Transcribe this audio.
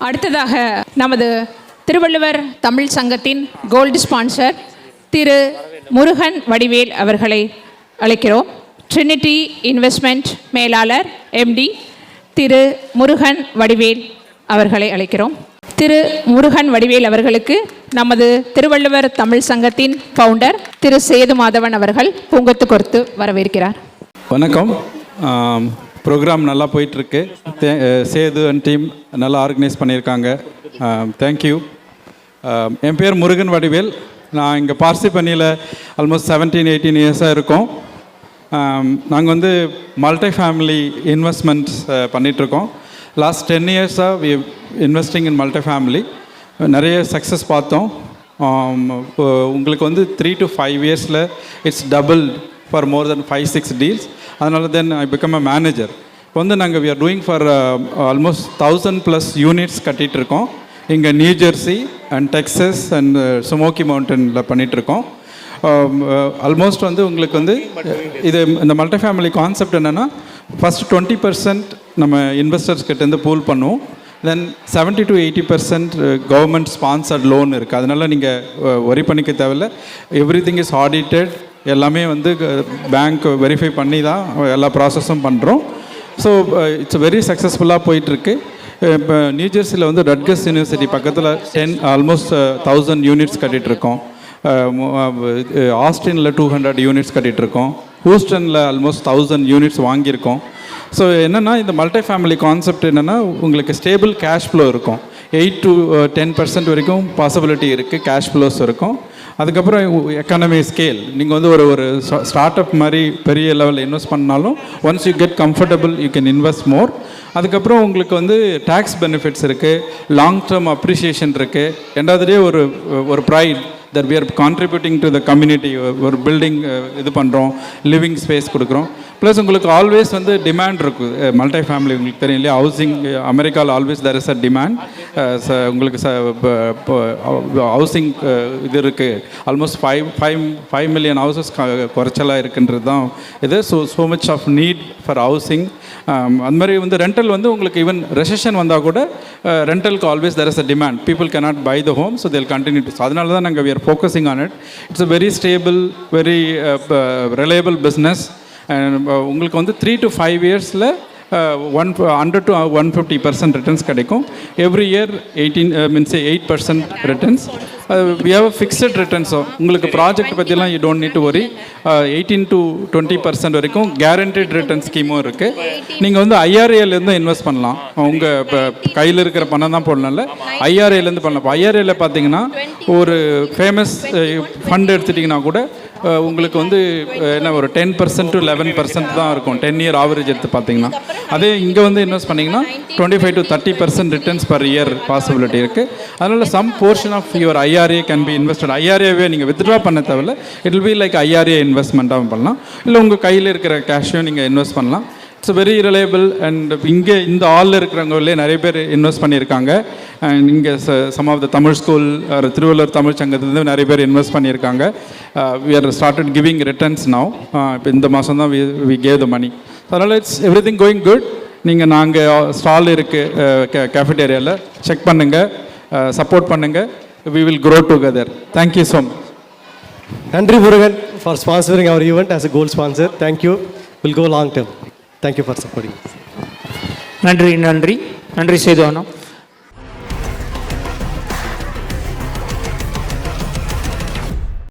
அடுத்ததாக நமது திருவள்ளுவர் தமிழ் சங்கத்தின் கோல்டு ஸ்பான்சர் திரு முருகன் வடிவேல் அவர்களை அழைக்கிறோம். ட்ரினிட்டி இன்வெஸ்ட்மெண்ட் மேலாளர் எம்டி திரு முருகன் வடிவேல் அவர்களை அழைக்கிறோம். திரு முருகன் வடிவேல் அவர்களுக்கு நமது திருவள்ளுவர் தமிழ் சங்கத்தின் ஃபவுண்டர் திரு சேது மாதவன் அவர்கள் பூங்கொத்து கொடுத்து வரவேற்கிறார். வணக்கம். ப்ரோக்ராம் நல்லா போயிட்டுருக்கு. சேது அண்ட் டீம் நல்லா ஆர்கனைஸ் பண்ணியிருக்காங்க. தேங்க்யூ. என் பேர் முருகன் வடிவேல். நான் இங்கே பார்சிபனியில் ஆல்மோஸ்ட் 17-18 இயர்ஸாக இருக்கோம். நாங்கள் வந்து மல்டி ஃபேமிலி இன்வெஸ்ட்மெண்ட்ஸ் பண்ணிகிட்ருக்கோம். லாஸ்ட் 10 இயர்ஸாக we investing in multi family. நிறைய சக்ஸஸ் பார்த்தோம். உங்களுக்கு வந்து 3 to 5 இயர்ஸில் it's double for more then 5-6 deals. அதனால then I become a manager. இப்போ வந்து நாங்கள் we are doing for almost 1000+ units கட்டிகிட்ருக்கோம். இங்கே New Jersey and Texas and Smokey மவுண்டனில் பண்ணிகிட்ருக்கோம். ஆல்மோஸ்ட் வந்து உங்களுக்கு வந்து இது இந்த மல்டி ஃபேமிலி கான்செப்ட் என்னென்னா, ஃபஸ்ட் 20% நம்ம இன்வெஸ்டர்ஸ் கிட்டேருந்து பூல் பண்ணுவோம். தென் 70 to 80% கவர்மெண்ட் ஸ்பான்சர்ட் லோன் இருக்குது. அதனால் நீங்கள் ஒரி பண்ணிக்க தேவையில்லை. Every thing is audited. எல்லாமே வந்து பேங்க் வெரிஃபை பண்ணி தான் எல்லா ப்ராசஸும் பண்ணுறோம். ஸோ இட்ஸ் வெரி சக்ஸஸ்ஃபுல்லாக போயிட்டுருக்கு. இப்போ நியூ ஜெர்சியில் வந்து ரட்கர்ஸ் யூனிவர்சிட்டி பக்கத்தில் ஆல்மோஸ்ட் 1000 யூனிட்ஸ் கட்டிகிட்ருக்கோம். ஆஸ்டினில் 200 யூனிட்ஸ் கட்டிகிட்ருக்கோம். ஹூஸ்டனில் ஆல்மோஸ்ட் 1000 யூனிட்ஸ் வாங்கியிருக்கோம். ஸோ என்னென்னா இந்த மல்டி ஃபேமிலி கான்செப்ட் என்னென்னா, உங்களுக்கு ஸ்டேபிள் கேஷ் ஃப்ளோ இருக்கும். 8 to 10% வரைக்கும் பாசிபிலிட்டி இருக்குது, கேஷ் ஃப்ளோஸ் இருக்கும். அதுக்கப்புறம் எக்கானமி ஸ்கேல், நீங்கள் வந்து ஒரு ஸ்டார்ட் அப் மாதிரி பெரிய லெவலில் இன்வெஸ்ட் பண்ணாலும் once you get comfortable you can invest more. அதுக்கப்புறம் உங்களுக்கு வந்து டேக்ஸ் பெனிஃபிட்ஸ் இருக்குது, லாங் டேர்ம் அப்ரிஷியேஷன் இருக்குது. ரெண்டாவதுலேயே ஒரு pride that we are contributing to the community. ஒரு பில்டிங் இது பண்ணுறோம், லிவிங் ஸ்பேஸ் கொடுக்குறோம். ப்ளஸ் உங்களுக்கு ஆல்வேஸ் வந்து டிமாண்ட் இருக்குது. மல்டி ஃபேமிலி உங்களுக்கு தெரியும் இல்லையா, ஹவுசிங் அமெரிக்காவில் always there is a demand. உங்களுக்கு ஹவுசிங் இது இருக்குது. ஆல்மோஸ்ட் 5 million ஹவுசஸ் குறைச்சலாக இருக்குன்றது தான் இது. So much of need for housing. அந்த மாதிரி வந்து ரெண்டல் வந்து உங்களுக்கு ஈவன் ரெசெஷன் வந்தால் கூட ரெண்டலுக்கு always there is a demand. People cannot buy the home, so they'll continue to. அதனால தான் நாங்கள் we are focusing on it. It's a very stable, very reliable business. உங்களுக்கு வந்து 3 to 5 இயர்ஸில் 100 to 150% ரிட்டர்ன்ஸ் கிடைக்கும். Every year 8% returns. We have fixed returns. உங்களுக்கு project பற்றிலாம் you don't need to worry. 18 to 20% வரைக்கும் கேரண்டட் ரிட்டர்ன் ஸ்கீமும் இருக்குது. நீங்கள் வந்து ஐஆர்ஏலேருந்து இன்வெஸ்ட் பண்ணலாம். உங்கள் இப்போ கையில் இருக்கிற பணம் தான் போடணும்ல, ஐஆர்ஏலேருந்து பண்ணலாம். ஐஆர்ஏல பார்த்தீங்கன்னா ஒரு ஃபேமஸ் ஃபண்ட் எடுத்துட்டிங்கன்னா கூட உங்களுக்கு வந்து என்ன ஒரு 10% to 11% தான் இருக்கும். 10 year ஆவரேஜ் எடுத்து பார்த்தீங்கன்னா. அதே இங்கே வந்து இன்வெஸ்ட் பண்ணிங்கன்னா 25 to 30% returns per year possibility இருக்குது. அதனால் some portion of your IRA can be invested. ஐஆர்ஏவே நீங்கள் வித்ட்ரா பண்ண தேவையில்ல. It will be like IRA இன்வெஸ்ட்மெண்ட்டாகவும் பண்ணலாம். இல்லை உங்கள் கையில் இருக்கிற கேஷையும் நீங்கள் இன்வெஸ்ட் பண்ணலாம். It's very reliable. அண்ட் இங்கே இந்த ஆளில் இருக்கிறவங்களே நிறைய பேர் இன்வெஸ்ட் பண்ணியிருக்காங்க. அண்ட் இங்கே some of the Tamil school, Thiruvalluvar Tamil சங்கத்துலேருந்து நிறைய பேர் இன்வெஸ்ட் பண்ணியிருக்காங்க. We are started giving returns now. இப்போ இந்த மாதம் தான் வி கேவ் த மணி. அதனால் it's everything going good. நீங்கள் நாங்கள் ஸ்டால் இருக்குது கேஃபிடேரியாவில், செக் பண்ணுங்கள், சப்போர்ட் பண்ணுங்கள். We will grow together. Thank you so much. நன்றி Murugan for sponsoring our event as a gold sponsor. Thank you. Will go long term. Thank you for supporting. நன்றி சேது அண்ணா.